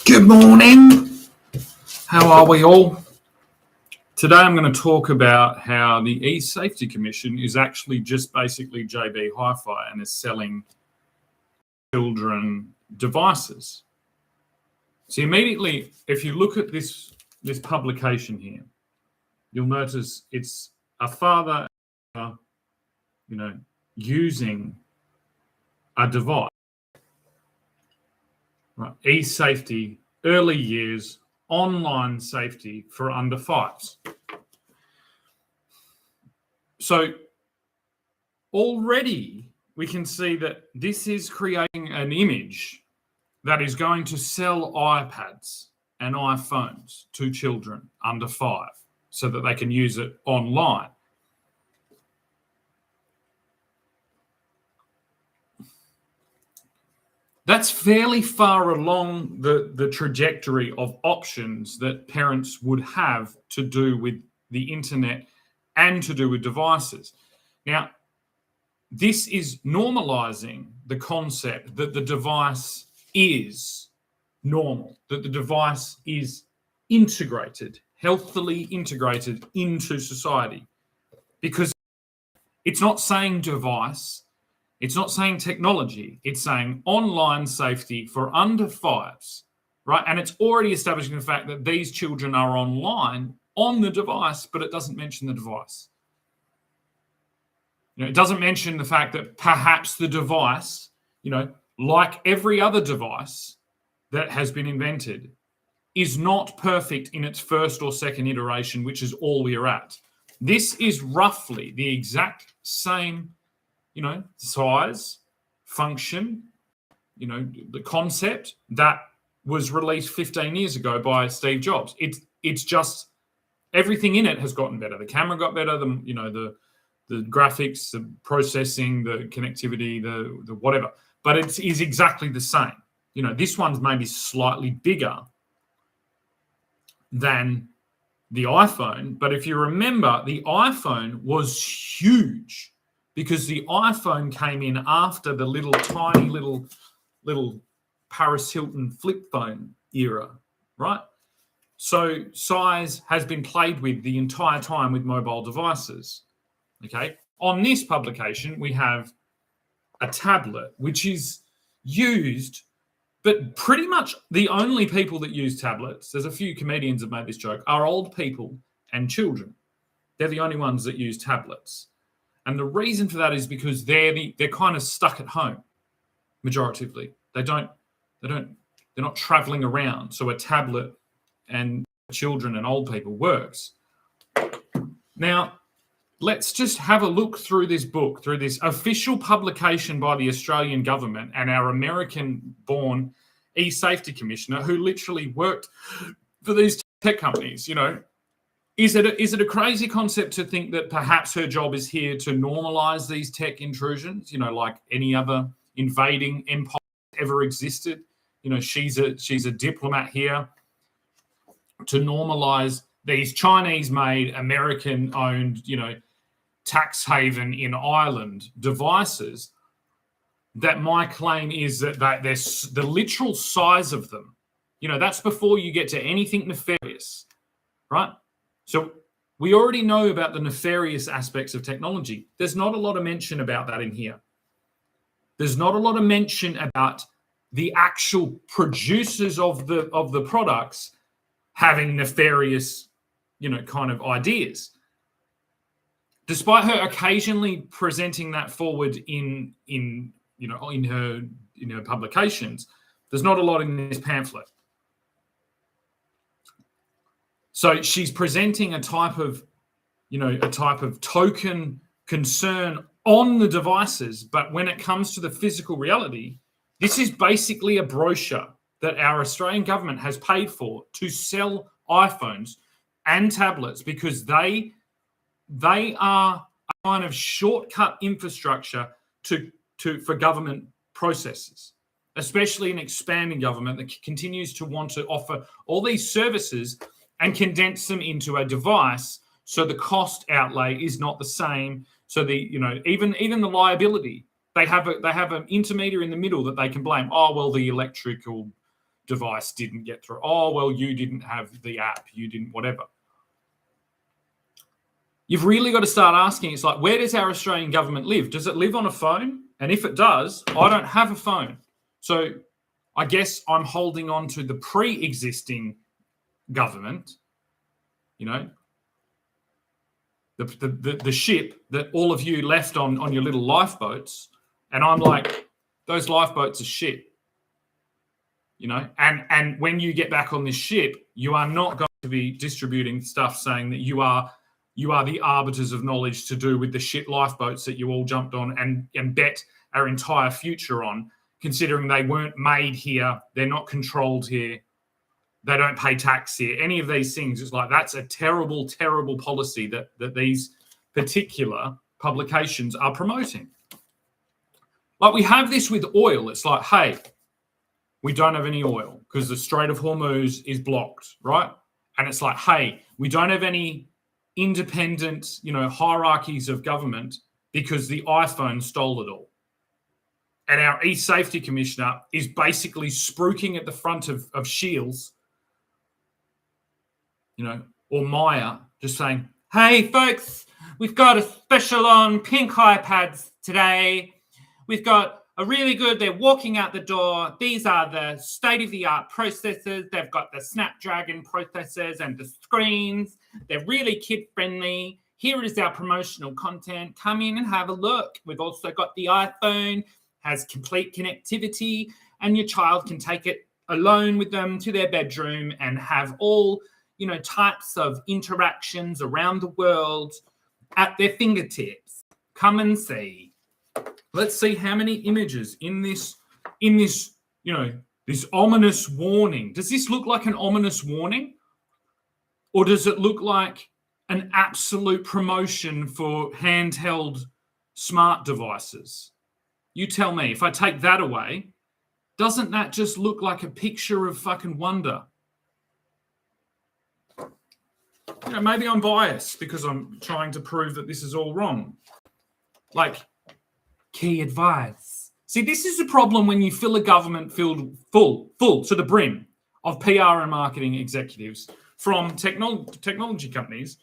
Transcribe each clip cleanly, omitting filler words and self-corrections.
Good morning. How are we all? Today I'm going to talk about how the eSafety Commission is actually just basically JB Hi-Fi and is selling children devices. So immediately, if you look at this publication here, you'll notice it's a father, using a device. Right. eSafety, early years, online safety for under fives. So already we can see that this is creating an image that is going to sell iPads and iPhones to children under 5 so that they can use it online. That's fairly far along the trajectory of options that parents would have to do with the internet and to do with devices. Now, this is normalizing the concept that the device is normal, that the device is integrated, healthily integrated into society. Because it's not saying device, it's not saying technology, it's saying online safety for under 5s, right? And it's already establishing the fact that these children are online on the device, but it doesn't mention the device. It doesn't mention the fact that perhaps the device, like every other device that has been invented, is not perfect in its first or second iteration, which is all we're at. This is roughly the exact same, size, function, the concept that was released 15 years ago by Steve Jobs. It's just everything in it has gotten better. The camera got better, the graphics, the processing, the connectivity, the whatever. But it is exactly the same. This one's maybe slightly bigger than the iPhone. But if you remember, the iPhone was huge because the iPhone came in after the tiny little Paris Hilton flip phone era, right? So size has been played with the entire time with mobile devices. Okay. On this publication, we have a tablet, which is used, but pretty much the only people that use tablets, there's a few comedians that made this joke, are old people and children. They're the only ones that use tablets. And the reason for that is because they're kind of stuck at home, majoritively. They're not traveling around. So a tablet and children and old people works. Now, let's just have a look through this book, through this official publication by the Australian government and our American-born eSafety Commissioner, who literally worked for these tech companies. Is it a crazy concept to think that perhaps her job is here to normalize these tech intrusions? Like any other invading empire ever existed. She's a diplomat here to normalize these Chinese-made, American-owned, tax haven in Ireland devices that my claim is that there's the literal size of them. That's before you get to anything nefarious, right? So we already know about the nefarious aspects of technology. There's not a lot of mention about that in here. There's not a lot of mention about the actual producers of the products having nefarious, kind of ideas. Despite her occasionally presenting that forward in her publications, there's not a lot in this pamphlet. So she's presenting a type of token concern on the devices, but when it comes to the physical reality, this is basically a brochure that our Australian government has paid for to sell iPhones and tablets because they are a kind of shortcut infrastructure for government processes, especially an expanding government that continues to want to offer all these services and condense them into a device so the cost outlay is not the same. So even the liability, they have an intermediary in the middle that they can blame. Oh, well, the electrical device didn't get through. Oh, well, you didn't have the app, you didn't whatever. You've really got to start asking, it's like, where does our Australian government live? Does it live on a phone? And if it does, I don't have a phone. So I guess I'm holding on to the pre-existing government, you know, the ship that all of you left on your little lifeboats. And I'm like, those lifeboats are shit, you know. And when you get back on this ship, you are not going to be distributing stuff saying that you are the arbiters of knowledge to do with the shit lifeboats that you all jumped on and bet our entire future on, considering they weren't made here, they're not controlled here, they don't pay tax here, any of these things. It's like, that's a terrible, terrible policy that these particular publications are promoting. Like, we have this with oil. It's like, hey, we don't have any oil because the Strait of Hormuz is blocked, right? And it's like, hey, we don't have any independent, you know, hierarchies of government because the iPhone stole it all. And our e-safety commissioner is basically spruiking at the front of Shields, you know, or Maya, just saying, hey, folks, we've got a special on pink iPads today. We've got a really good, they're walking out the door. These are the state-of-the-art processors. They've got the Snapdragon processors and the screens. They're really kid-friendly. Here is our promotional content. Come in and have a look. We've also got the iPhone, has complete connectivity, and your child can take it alone with them to their bedroom and have all, you know, types of interactions around the world at their fingertips. Come and see. Let's see how many images in this, you know, this ominous warning. Does this look like an ominous warning? Or does it look like an absolute promotion for handheld smart devices? You tell me. If I take that away, doesn't that just look like a picture of fucking wonder? You know, maybe I'm biased because I'm trying to prove that this is all wrong. Like, key advice. See, this is the problem when you fill a government filled full to the brim of PR and marketing executives from technology companies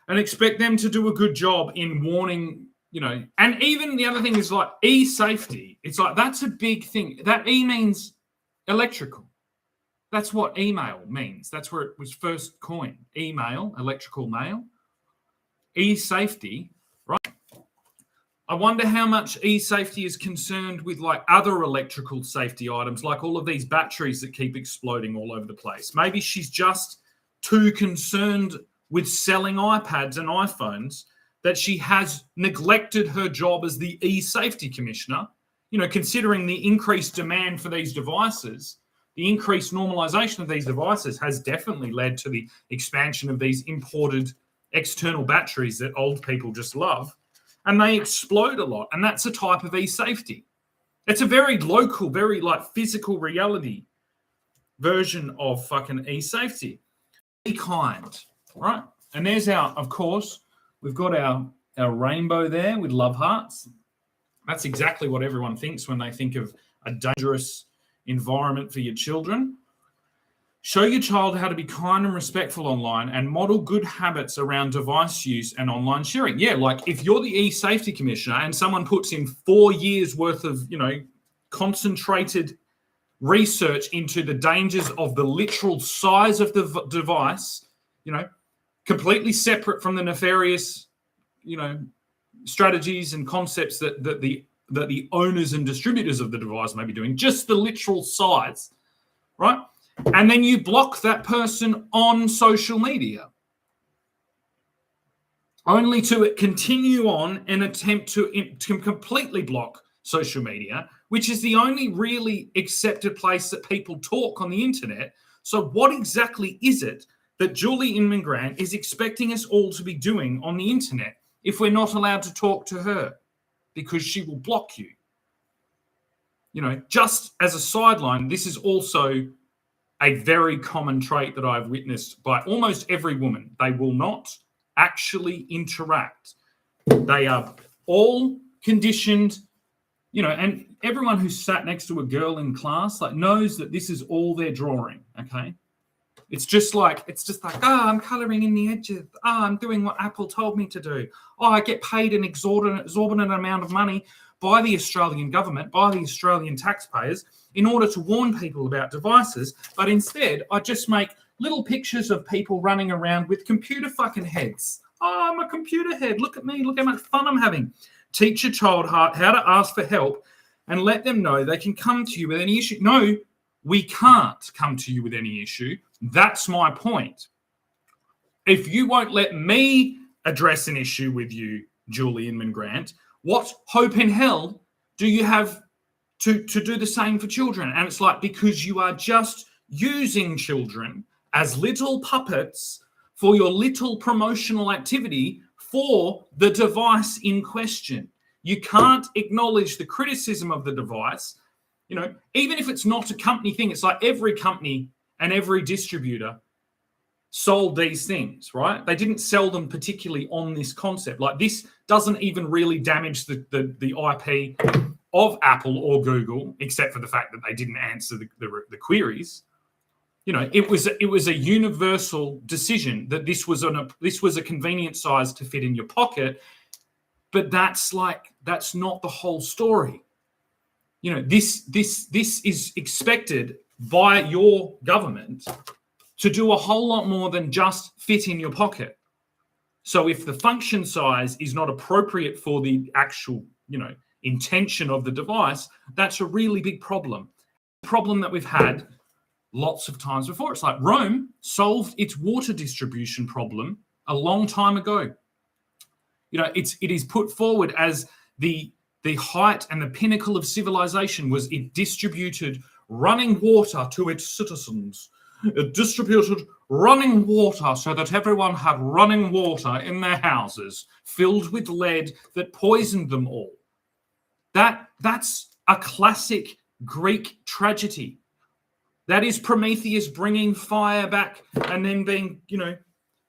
and expect them to do a good job in warning, you know. And even the other thing is like e-safety. It's like, that's a big thing. That E means electrical. That's what email means. That's where it was first coined. Email, electrical mail. E-safety, right? I wonder how much e-safety is concerned with like other electrical safety items, like all of these batteries that keep exploding all over the place. Maybe she's just too concerned with selling iPads and iPhones that she has neglected her job as the e-safety commissioner. You know, considering the increased demand for these devices, the increased normalization of these devices has definitely led to the expansion of these imported external batteries that old people just love. And they explode a lot. And that's a type of e-safety. It's a very local, very like physical reality version of fucking e-safety. Be kind, right? And there's our, of course, we've got our rainbow there with love hearts. That's exactly what everyone thinks when they think of a dangerous environment for your children. Show your child how to be kind and respectful online and model good habits around device use and online sharing. Yeah, like if you're the e-safety commissioner and someone puts in 4 years worth of, you know, concentrated research into the dangers of the literal size of the device, you know, completely separate from the nefarious, you know, strategies and concepts that the owners and distributors of the device may be doing, just the literal size, right? And then you block that person on social media, only to continue on and attempt to completely block social media, which is the only really accepted place that people talk on the internet. So what exactly is it that Julie Inman Grant is expecting us all to be doing on the internet if we're not allowed to talk to her because she will block you? You know, just as a sideline, this is also a very common trait that I've witnessed by almost every woman. They will not actually interact. They are all conditioned, you know, and everyone who's sat next to a girl in class like knows that this is all they're drawing. Okay, it's just like I'm colouring in the edges. I'm doing what Apple told me to do. I get paid an exorbitant amount of money by the Australian government, by the Australian taxpayers, in order to warn people about devices. But instead, I just make little pictures of people running around with computer fucking heads. Oh, I'm a computer head. Look at me. Look how much fun I'm having. Teach a child how to ask for help and let them know they can come to you with any issue. No, we can't come to you with any issue. That's my point. If you won't let me address an issue with you, Julie Inman Grant, what hope in hell do you have to do the same for children? And it's like, because you are just using children as little puppets for your little promotional activity for the device in question. You can't acknowledge the criticism of the device. You know, even if it's not a company thing, it's like every company and every distributor sold these things, right? They didn't sell them particularly on this concept. Like, this doesn't even really damage the IP of Apple or Google, except for the fact that they didn't answer the queries. You know, it was a universal decision that this was a convenient size to fit in your pocket, but that's not the whole story. You know, this is expected by your government to do a whole lot more than just fit in your pocket. So if the function size is not appropriate for the actual, intention of the device, that's a really big problem. Problem that we've had lots of times before. It's like Rome solved its water distribution problem a long time ago. You know, it is put forward as the height and the pinnacle of civilization was it distributed running water to its citizens. It distributed running water so that everyone had running water in their houses filled with lead that poisoned them all. That's a classic Greek tragedy. That is Prometheus bringing fire back and then being,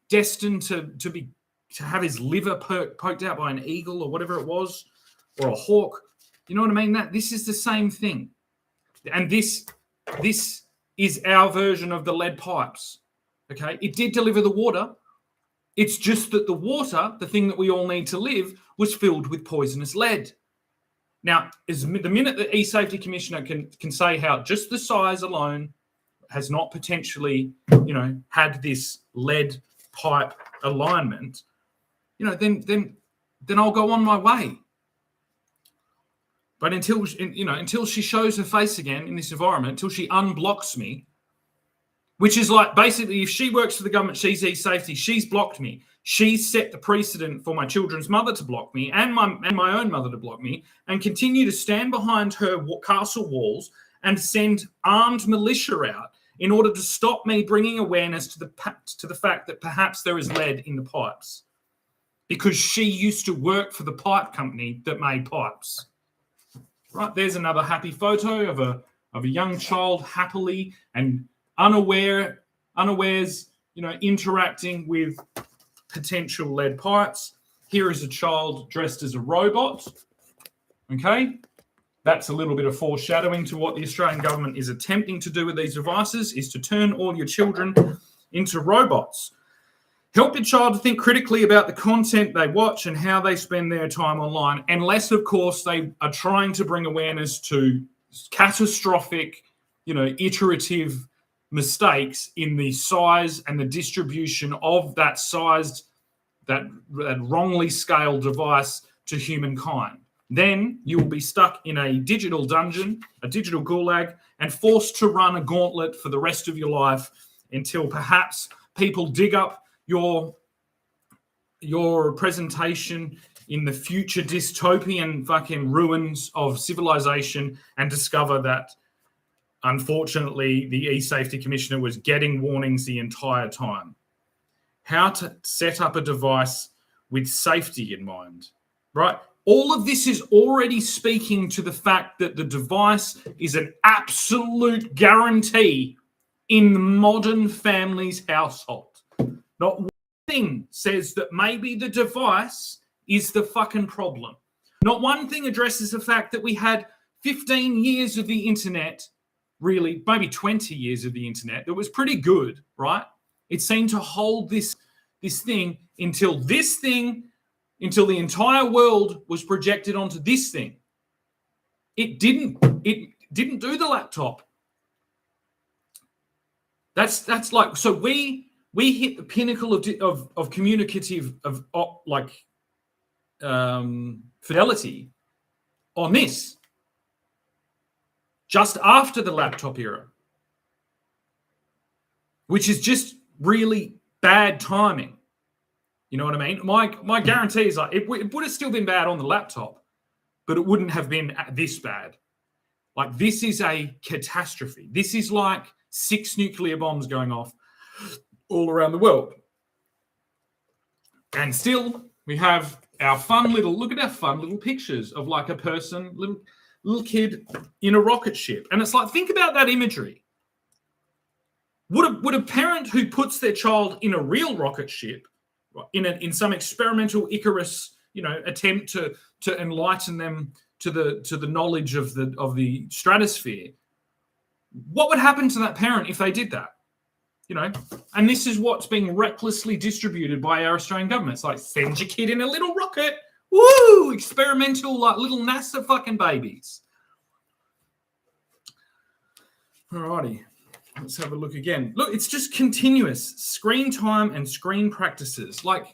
destined to have his liver poked out by an eagle or whatever it was, or a hawk. You know what I mean? This is the same thing. And this is our version of the lead pipes. Okay, it did deliver the water. It's just that the water, the thing that we all need to live, was filled with poisonous lead. Now, the minute the e-safety commissioner can say how just the size alone has not potentially, had this lead pipe alignment, then I'll go on my way. But until she shows her face again in this environment, until she unblocks me, which is like basically if she works for the government, she's e-safety, she's blocked me. She's set the precedent for my children's mother to block me and my own mother to block me, and continue to stand behind her castle walls and send armed militia out in order to stop me bringing awareness to the fact that perhaps there is lead in the pipes, because she used to work for the pipe company that made pipes. Right, there's another happy photo of a young child happily and unawares, interacting with potential lead pipes. Here is a child dressed as a robot. Okay, that's a little bit of foreshadowing to what the Australian government is attempting to do with these devices, is to turn all your children into robots. Help your child to think critically about the content they watch and how they spend their time online, unless, of course, they are trying to bring awareness to catastrophic, iterative mistakes in the size and the distribution of that wrongly scaled device to humankind. Then you will be stuck in a digital dungeon, a digital gulag, and forced to run a gauntlet for the rest of your life until perhaps people dig up your presentation in the future dystopian fucking ruins of civilization and discover that, unfortunately, the e-safety commissioner was getting warnings the entire time. How to set up a device with safety in mind, right? All of this is already speaking to the fact that the device is an absolute guarantee in the modern family's household. Not one thing says that maybe the device is the fucking problem. Not one thing addresses the fact that we had 15 years of the internet, really, maybe 20 years of the internet, that was pretty good, right? It seemed to hold this thing until the entire world was projected onto this thing. It didn't do the laptop. That's like, so we hit the pinnacle of communicative fidelity on this just after the laptop era, which is just really bad timing. You know what I mean? My guarantee is like it would have still been bad on the laptop, but it wouldn't have been this bad. Like, this is a catastrophe. This is like 6 nuclear bombs going off all around the world. And still, we have our look at our fun little pictures of like a person, little kid in a rocket ship. And it's like, think about that imagery. Would a parent who puts their child in a real rocket ship, in some experimental Icarus, attempt to enlighten them to the knowledge of the stratosphere, what would happen to that parent if they did that? And this is what's being recklessly distributed by our Australian government. It's like, send your kid in a little rocket. Woo! Experimental, like little NASA fucking babies. Alrighty. Let's have a look again. Look, it's just continuous screen time and screen practices. Like,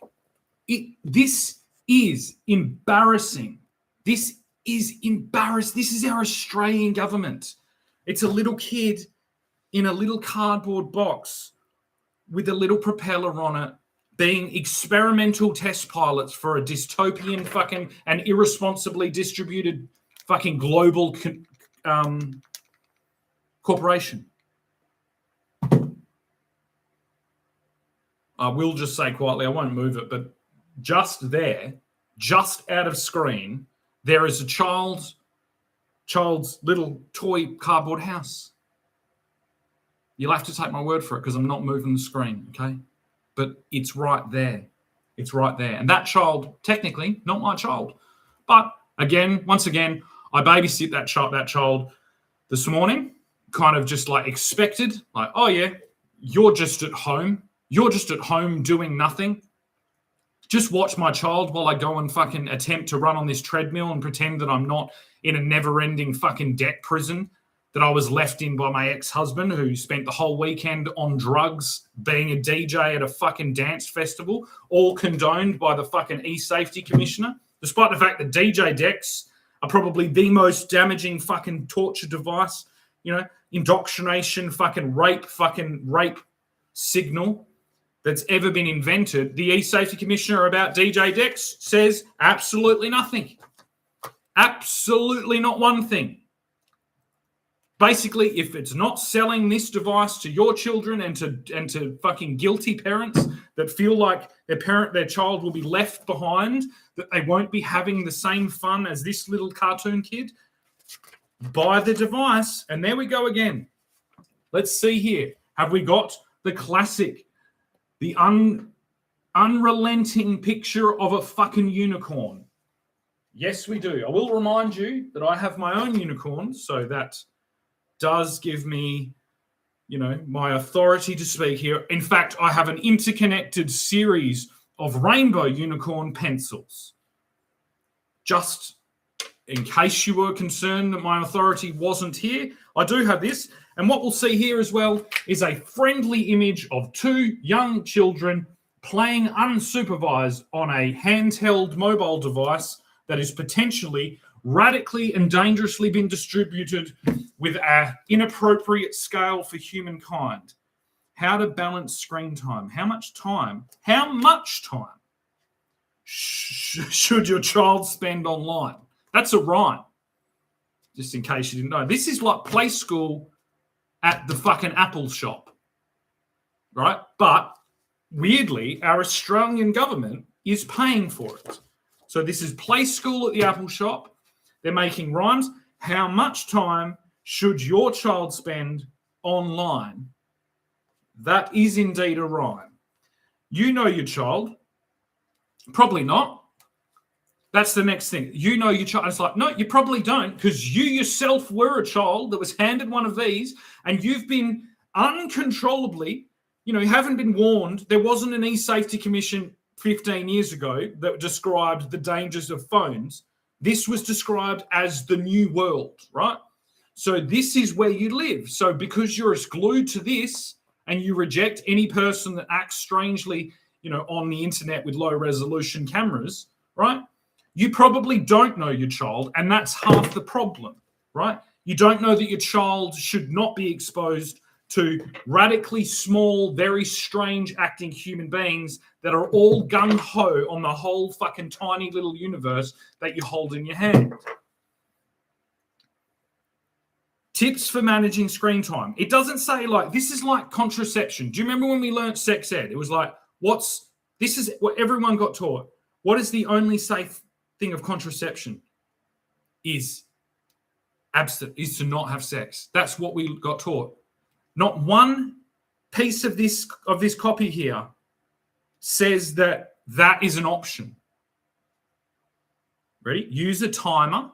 this is embarrassing. This is embarrassing. This is our Australian government. It's a little kid in a little cardboard box with a little propeller on it, being experimental test pilots for a dystopian fucking and irresponsibly distributed fucking global corporation. I will just say quietly, I won't move it, but just there, just out of screen, there is a child's little toy cardboard house. You'll have to take my word for it because I'm not moving the screen, okay? But it's right there. It's right there. And that child, technically, not my child. But once again, I babysit that child this morning, kind of just like expected, like, oh yeah, you're just at home. You're just at home doing nothing. Just watch my child while I go and fucking attempt to run on this treadmill and pretend that I'm not in a never-ending fucking debt prison that I was left in by my ex-husband, who spent the whole weekend on drugs, being a DJ at a fucking dance festival, all condoned by the fucking e-safety commissioner, despite the fact that DJ decks are probably the most damaging fucking torture device, indoctrination, fucking rape signal that's ever been invented. The e-safety commissioner about DJ decks says absolutely nothing. Absolutely not one thing. Basically, if it's not selling this device to your children and to fucking guilty parents that feel like their child will be left behind, that they won't be having the same fun as this little cartoon kid, buy the device. And there we go again. Let's see here. Have we got the classic, the unrelenting picture of a fucking unicorn? Yes, we do. I will remind you that I have my own unicorn, so that does give me, my authority to speak here. In fact, I have an interconnected series of rainbow unicorn pencils. Just in case you were concerned that my authority wasn't here, I do have this. And what we'll see here as well is a friendly image of 2 young children playing unsupervised on a handheld mobile device that is potentially radically and dangerously been distributed with an inappropriate scale for humankind. How to balance screen time. How much time should your child spend online? That's a rhyme, just in case you didn't know. This is like play school at the fucking Apple shop, right? But weirdly, our Australian government is paying for it. So this is play school at the Apple shop. They're making rhymes. How much time should your child spend online? That is indeed a rhyme. You know your child. Probably not. That's the next thing. You know your child. It's like, no, you probably don't, because you yourself were a child that was handed one of these, and you've been uncontrollably, you haven't been warned. There wasn't an e-safety commission 15 years ago that described the dangers of phones. This was described as the new world, right? So this is where you live. So because you're as glued to this and you reject any person that acts strangely, on the internet with low resolution cameras, right? You probably don't know your child, and that's half the problem, right? You don't know that your child should not be exposed to radically small, very strange acting human beings that are all gung-ho on the whole fucking tiny little universe that you hold in your hand. Tips for managing screen time. It doesn't say this is like contraception. Do you remember when we learned sex ed? It was like, this is what everyone got taught. What is the only safe thing of contraception? Is to not have sex. That's what we got taught. Not one piece of this copy here says that is an option. Ready? Use a timer.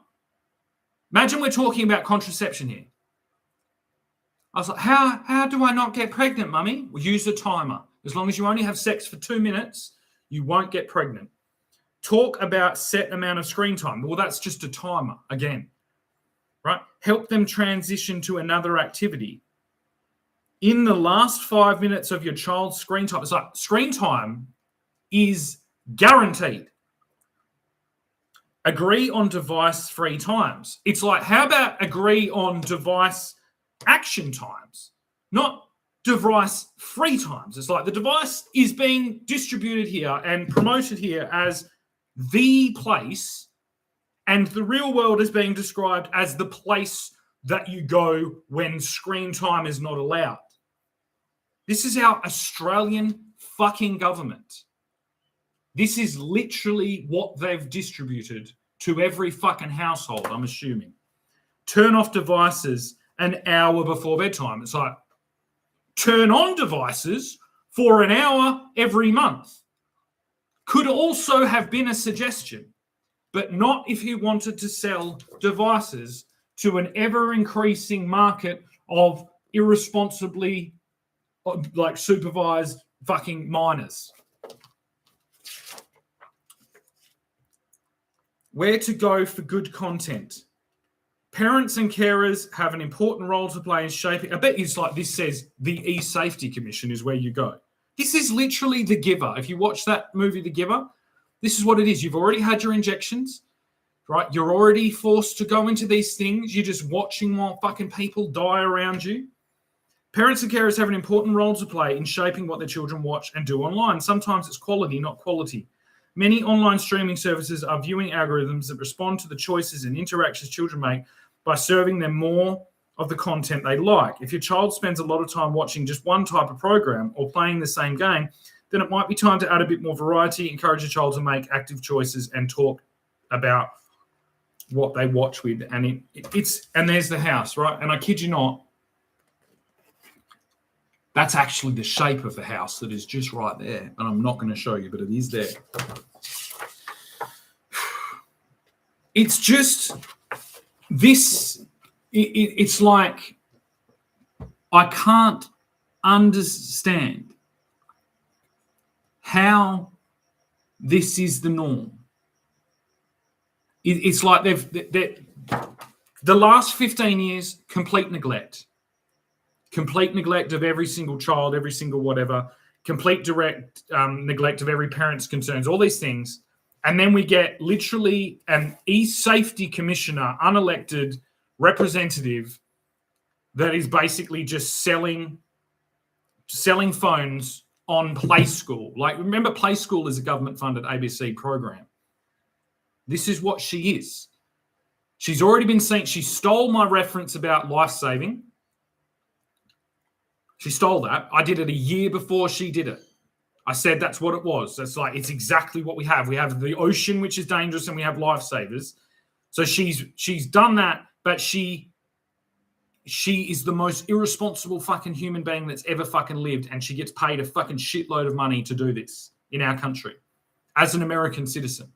Imagine we're talking about contraception here. I was like, how do I not get pregnant, mummy? Well, use a timer. As long as you only have sex for 2 minutes, you won't get pregnant. Talk about set amount of screen time. Well, that's just a timer again, right? Help them transition to another activity. In the last 5 minutes of your child's screen time, it's like screen time is guaranteed. Agree on device-free times. It's like, how about agree on device action times, not device-free times? It's like the device is being distributed here and promoted here as the place, and the real world is being described as the place that you go when screen time is not allowed. This is our Australian fucking government. This is literally what they've distributed to every fucking household, I'm assuming. Turn off devices an hour before bedtime. It's like, turn on devices for an hour every month. Could also have been a suggestion, but not if you wanted to sell devices to an ever-increasing market of irresponsibly, supervised fucking minors. Where to go for good content. Parents and carers have an important role to play in shaping. I bet it's like this says the e-safety commission is where you go. This is literally The Giver. If you watch that movie, The Giver, this is what it is. You've already had your injections, right? You're already forced to go into these things. You're just watching while fucking people die around you. Parents and carers have an important role to play in shaping what their children watch and do online. Sometimes it's quality, not quality. Many online streaming services are viewing algorithms that respond to the choices and interactions children make by serving them more of the content they like. If your child spends a lot of time watching just one type of program or playing the same game, then it might be time to add a bit more variety, encourage your child to make active choices and talk about what they watch with. And and there's the house, right? And I kid you not, that's actually the shape of the house that is just right there. And I'm not going to show you, but it is there. It's just this. It's like I can't understand how this is the norm. It's like the last 15 years, complete neglect of every single child, every single whatever, complete direct neglect of every parent's concerns, all these things. And then we get literally an e-safety commissioner, unelected representative that is basically just selling phones on Play School. Like, remember, Play School is a government-funded ABC program. This is what she is. She's already been seen. She stole my reference about life-saving. She stole that. I did it a year before she did it. I said that's what it was. It's exactly what we have. We have the ocean, which is dangerous, and we have lifesavers. So she's done that, but she is the most irresponsible fucking human being that's ever fucking lived, and she gets paid a fucking shitload of money to do this in our country as an American citizen.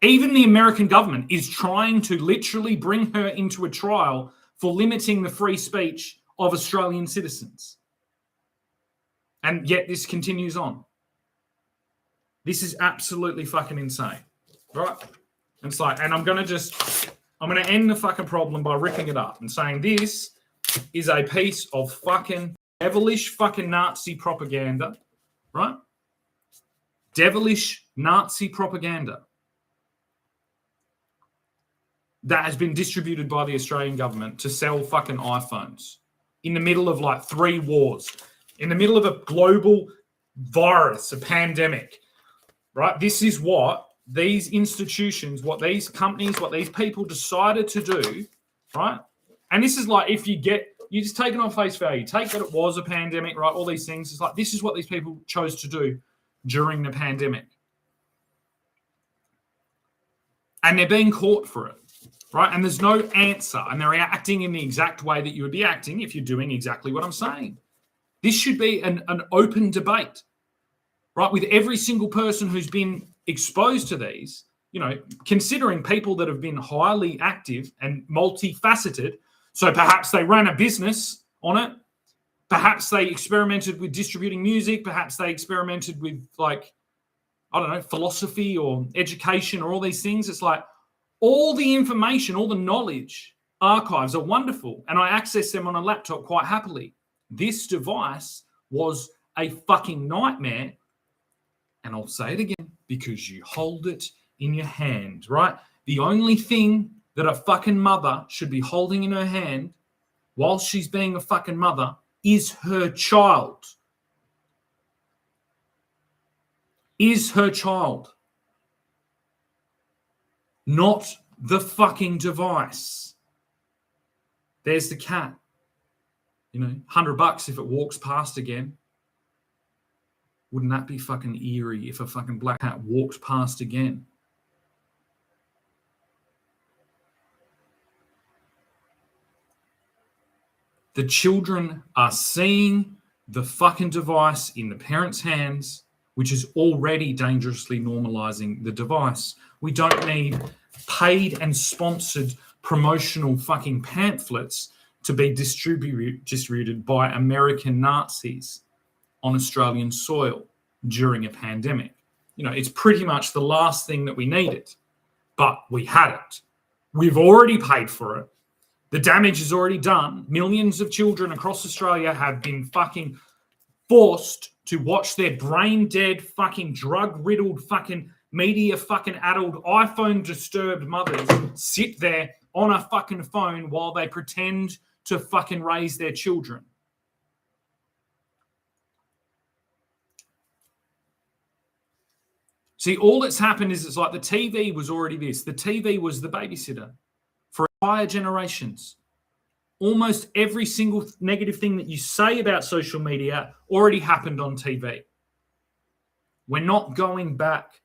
Even the American government is trying to literally bring her into a trial for limiting the free speech of Australian citizens. And yet this continues on. This is absolutely fucking insane, right? And it's like, and I'm going to end the fucking problem by ripping it up and saying this is a piece of fucking devilish fucking Nazi propaganda, right? Devilish Nazi propaganda that has been distributed by the Australian government to sell fucking iPhones in the middle of like 3 wars, in the middle of a global virus, a pandemic, right? This is what these institutions, what these companies, what these people decided to do, right? And this is like, if you just take it on face value, take that it was a pandemic, right? All these things. It's like, this is what these people chose to do during the pandemic. And they're being caught for it, right? And there's no answer. And they're acting in the exact way that you would be acting if you're doing exactly what I'm saying. This should be an open debate, right? With every single person who's been exposed to these, you know, considering people that have been highly active and multifaceted. So perhaps they ran a business on it. Perhaps they experimented with distributing music. Perhaps they experimented with, like, I don't know, philosophy or education or all these things. It's like all the information, all the knowledge archives are wonderful, and I access them on a laptop quite happily. This device was a fucking nightmare. And I'll say it again, because you hold it in your hand, right? The only thing that a fucking mother should be holding in her hand while she's being a fucking mother is her child. Is her child. Not the fucking device. There's the cat. You know, $100 if it walks past again. Wouldn't that be fucking eerie if a fucking black cat walked past again? The children are seeing the fucking device in the parents' hands, which is already dangerously normalizing the device. We don't need paid and sponsored promotional fucking pamphlets to be distributed by American Nazis on Australian soil during a pandemic. You know, it's pretty much the last thing that we needed, but we had it. We've already paid for it. The damage is already done. Millions of children across Australia have been fucking forced to watch their brain dead, fucking drug riddled, fucking media fucking addled, iPhone disturbed mothers sit there on a fucking phone while they pretend to fucking raise their children. See, all that's happened is it's like the TV was already this. The TV was the babysitter for entire generations. Almost every single negative thing that you say about social media already happened on TV. We're not going back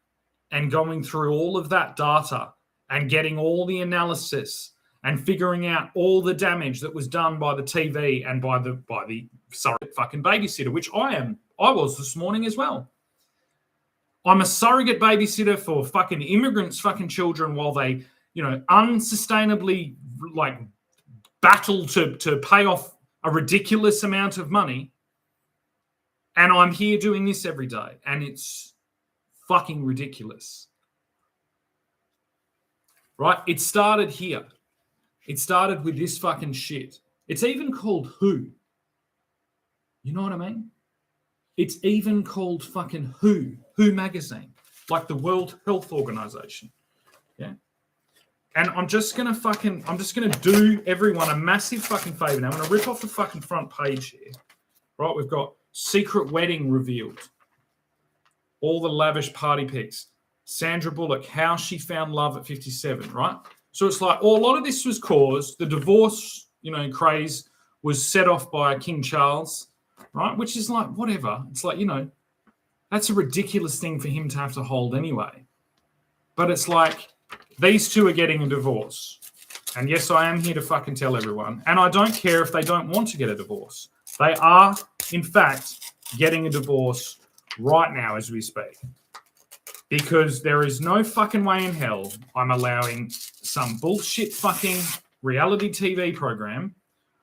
and going through all of that data and getting all the analysis and figuring out all the damage that was done by the TV and by the surrogate fucking babysitter, which I was this morning as well. I'm a surrogate babysitter for fucking immigrants' fucking children while they, you know, unsustainably like battle to pay off a ridiculous amount of money. And I'm here doing this every day. And it's fucking ridiculous. Right? It started here. It started with this fucking shit. It's even called WHO. You know what I mean? It's even called fucking WHO magazine, like the World Health Organization. Yeah. And I'm just going to do everyone a massive fucking favor now. I'm going to rip off the fucking front page here. Right? We've got secret wedding revealed. All the lavish party pics. Sandra Bullock, how she found love at 57, right? So it's like, well, a lot of this was caused, the divorce, you know, craze was set off by King Charles, right? Which is like, whatever. It's like, you know, that's a ridiculous thing for him to have to hold anyway. But it's like, these two are getting a divorce. And yes, I am here to fucking tell everyone. And I don't care if they don't want to get a divorce. They are, in fact, getting a divorce right now as we speak. because there is no fucking way in hell I'm allowing some bullshit fucking reality TV program,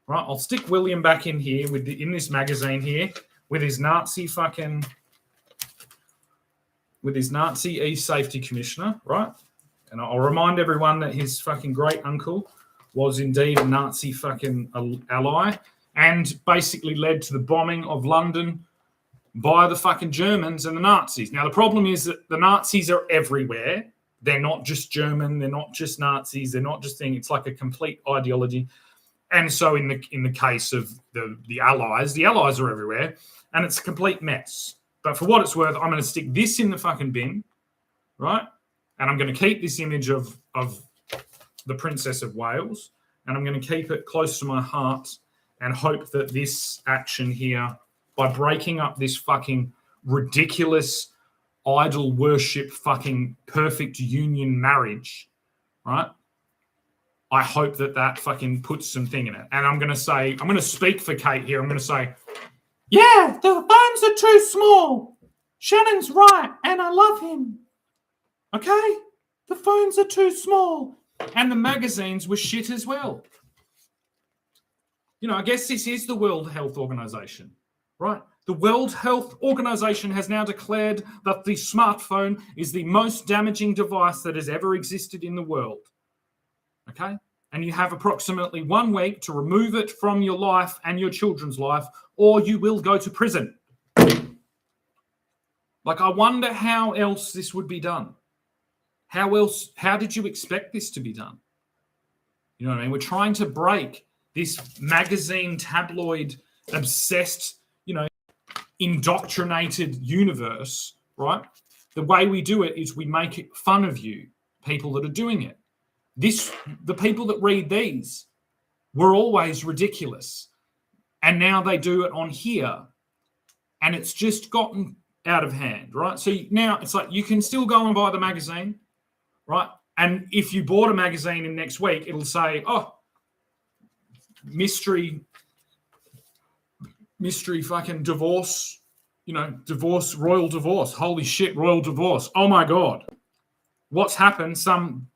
right? I'll stick William back in here in this magazine here with his Nazi East Safety Commissioner, right? And I'll remind everyone that his fucking great uncle was indeed a Nazi fucking ally and basically led to the bombing of London by the fucking Germans and the Nazis. Now, the problem is that the Nazis are everywhere. They're not just German. They're not just Nazis. They're not just thing. It's like a complete ideology. And so in the case of the Allies are everywhere, and it's a complete mess. But for what it's worth, I'm going to stick this in the fucking bin, right? And I'm going to keep this image of the Princess of Wales, and I'm going to keep it close to my heart and hope that this action here, by breaking up this fucking ridiculous idol worship fucking perfect union marriage, right? I hope that fucking puts some thing in it. And I'm going to speak for Kate here. I'm going to say, yeah, the phones are too small. Shannon's right, and I love him. Okay? The phones are too small. And the magazines were shit as well. You know, I guess this is the World Health Organization, right? The World Health Organization has now declared that the smartphone is the most damaging device that has ever existed in the world. Okay? And you have approximately 1 week to remove it from your life and your children's life, or you will go to prison. Like, I wonder how else this would be done. How did you expect this to be done? You know what I mean? We're trying to break this magazine, tabloid, obsessed, indoctrinated universe, right? The way we do it is we make fun of you, people that are doing it. The people that read these were always ridiculous. And now they do it on here. And it's just gotten out of hand, right? So now it's like you can still go and buy the magazine, right? And if you bought a magazine in next week, it'll say, oh, mystery fucking divorce, royal divorce. Holy shit, royal divorce. Oh my God. What's happened? Some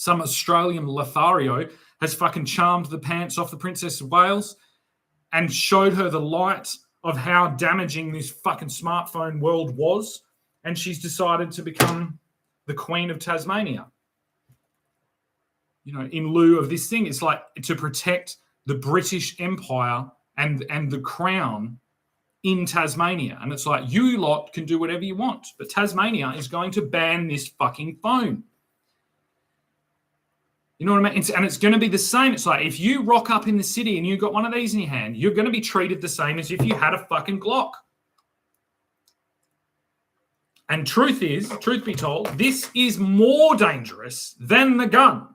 Australian Lothario has fucking charmed the pants off the Princess of Wales and showed her the light of how damaging this fucking smartphone world was. And she's decided to become the Queen of Tasmania. In lieu of this thing, it's like to protect the British Empire and the crown in Tasmania. And it's like, you lot can do whatever you want, but Tasmania is going to ban this fucking phone. You know what I mean? And it's going to be the same. It's like, if you rock up in the city and you've got one of these in your hand, you're going to be treated the same as if you had a fucking Glock. And truth be told, this is more dangerous than the gun.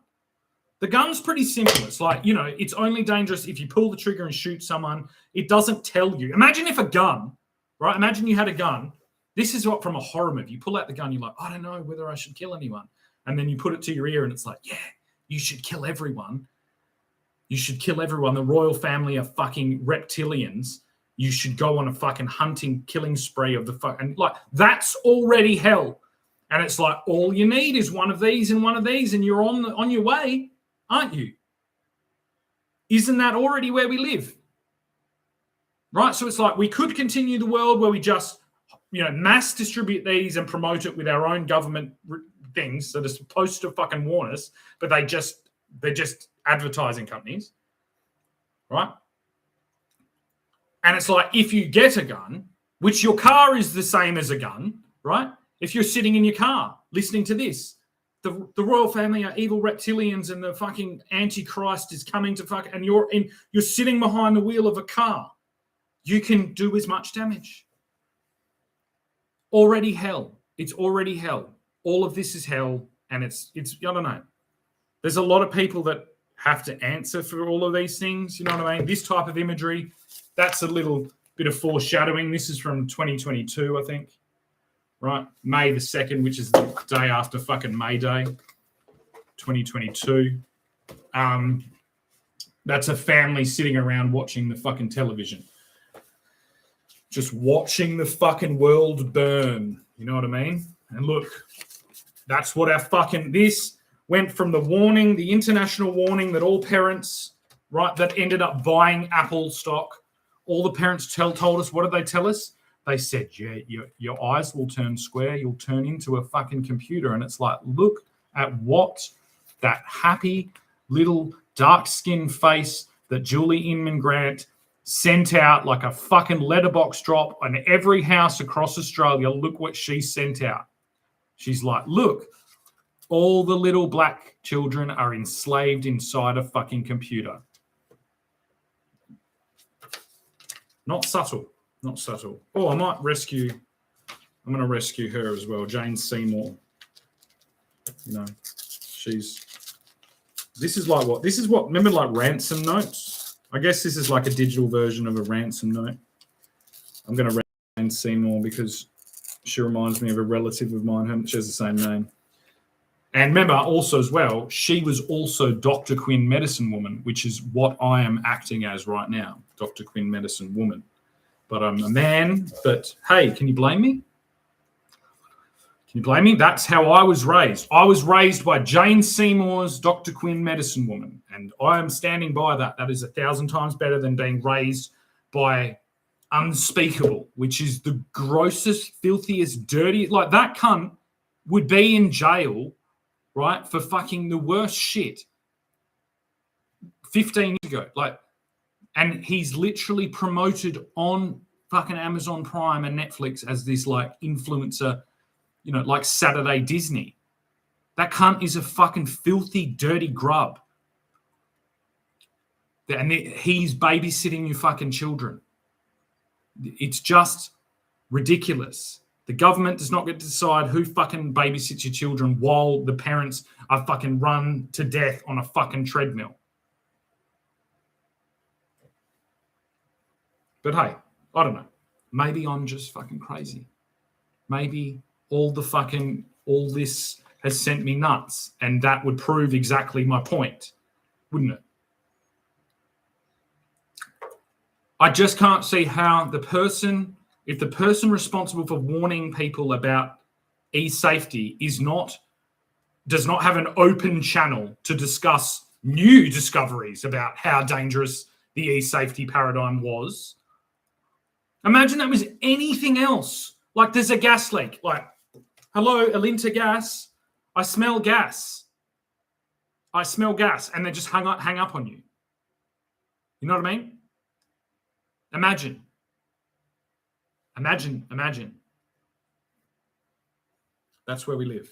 The gun's pretty simple. It's like, it's only dangerous if you pull the trigger and shoot someone. It doesn't tell you. Imagine if a gun, right? Imagine you had a gun. This is what from a horror movie. You pull out the gun, you're like, I don't know whether I should kill anyone. And then you put it to your ear and it's like, yeah, you should kill everyone. You should kill everyone. The royal family are fucking reptilians. You should go on a fucking hunting, killing spree of the fucking, like, that's already hell. And it's like, all you need is one of these and one of these and you're on your way. Aren't you? Isn't that already where we live? Right? So it's like we could continue the world where we just, mass distribute these and promote it with our own government things that are supposed to fucking warn us, but they're just advertising companies. Right? And it's like, if you get a gun, which your car is the same as a gun, right? If you're sitting in your car listening to this, the royal family are evil reptilians and the fucking Antichrist is coming to fuck, and you're sitting behind the wheel of a car. You can do as much damage. Already hell. It's already hell. All of this is hell, and it's I don't know. There's a lot of people that have to answer for all of these things. You know what I mean? This type of imagery, that's a little bit of foreshadowing. This is from 2022, I think. Right, May the 2nd, which is the day after fucking May Day, 2022. That's a family sitting around watching the fucking television. Just watching the fucking world burn. You know what I mean? And look, that's what this went from the warning, the international warning that all parents, right, that ended up buying Apple stock. All the parents told us, what did they tell us? They said, yeah, your eyes will turn square. You'll turn into a fucking computer. And it's like, look at what that happy little dark-skinned face that Julie Inman Grant sent out like a fucking letterbox drop on every house across Australia. Look what she sent out. She's like, look, all the little black children are enslaved inside a fucking computer. Not subtle. Not subtle. Oh, I'm going to rescue her as well. Jane Seymour. You know, this is what, remember like ransom notes? I guess this is like a digital version of a ransom note. I'm going to rescue Jane Seymour because she reminds me of a relative of mine. She has the same name. And remember also as well, she was also Dr. Quinn Medicine Woman, which is what I am acting as right now, Dr. Quinn Medicine Woman. But I'm a man, but hey, can you blame me? Can you blame me? That's how I was raised. I was raised by Jane Seymour's Dr. Quinn Medicine Woman, and I am standing by that. That is 1,000 times better than being raised by Unspeakable, which is the grossest, filthiest, dirty. Like that cunt would be in jail, right, for fucking the worst shit 15 years ago. Like, and he's literally promoted on fucking Amazon Prime and Netflix as this like influencer, you know, like Saturday Disney. That cunt is a fucking filthy, dirty grub. And he's babysitting your fucking children. It's just ridiculous. The government does not get to decide who fucking babysits your children while the parents are fucking run to death on a fucking treadmill. But hey, I don't know. Maybe I'm just fucking crazy. Maybe all this has sent me nuts, and that would prove exactly my point, wouldn't it? I just can't see how if the person responsible for warning people about e-safety does not have an open channel to discuss new discoveries about how dangerous the e-safety paradigm was. Imagine that was anything else. Like there's a gas leak. Like, hello, Alinta Gas. I smell gas. And they just hang up on you. You know what I mean? Imagine. That's where we live.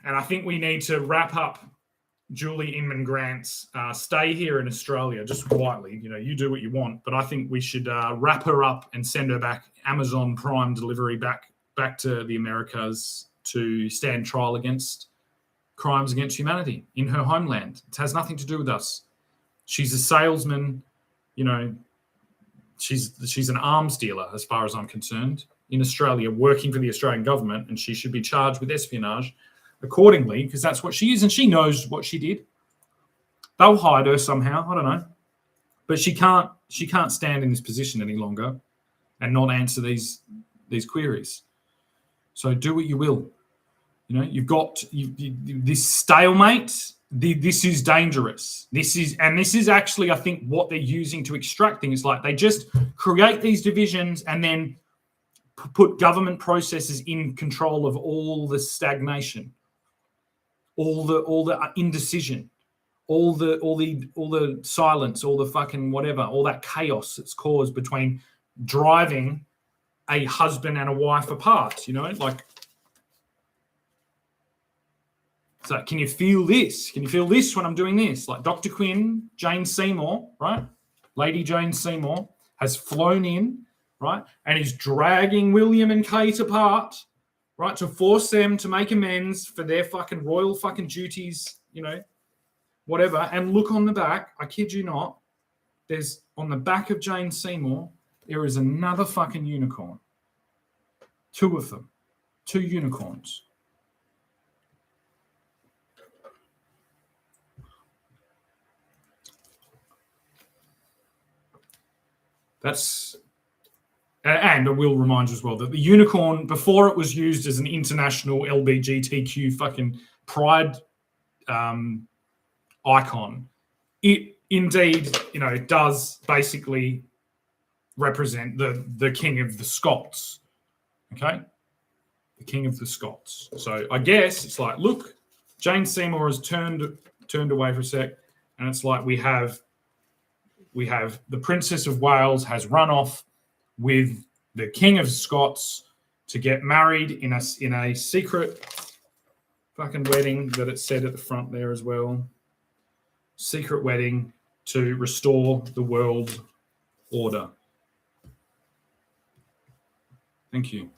And I think we need to wrap up Julie Inman Grant's stay here in Australia, just quietly. You know, you do what you want, but I think we should wrap her up and send her back Amazon Prime delivery back to the Americas to stand trial against crimes against humanity in her homeland. It has nothing to do with us. She's a salesman, you know. She's an arms dealer, as far as I'm concerned, in Australia, working for the Australian government, and she should be charged with espionage accordingly, because that's what she is, and she knows what she did. They'll hide her somehow, I don't know, but she can't stand in this position any longer and not answer these queries. So do what you will. You know, you've got this stalemate. This is dangerous. This is actually, I think, what they're using to extract things. Like they just create these divisions and then put government processes in control of all the stagnation, all the indecision, all the silence, all the fucking whatever, all that chaos that's caused between driving a husband and a wife apart. You know, like. So can you feel this? Can you feel this when I'm doing this? Like Dr. Quinn, Jane Seymour, right? Lady Jane Seymour has flown in, right? And is dragging William and Kate apart, right? To force them to make amends for their fucking royal fucking duties, you know, whatever. And look on the back, I kid you not, there's on the back of Jane Seymour, there is another fucking unicorn. 2 of them. 2 unicorns. And I will remind you as well that the unicorn, before it was used as an international LGBTQ fucking pride icon, it indeed, does basically represent the King of the Scots. Okay? The King of the Scots. So I guess it's like, look, Jane Seymour has turned away for a sec, and it's like we have the Princess of Wales has run off with the King of Scots to get married in a secret fucking wedding that it said at the front there as well. Secret wedding to restore the world order. Thank you.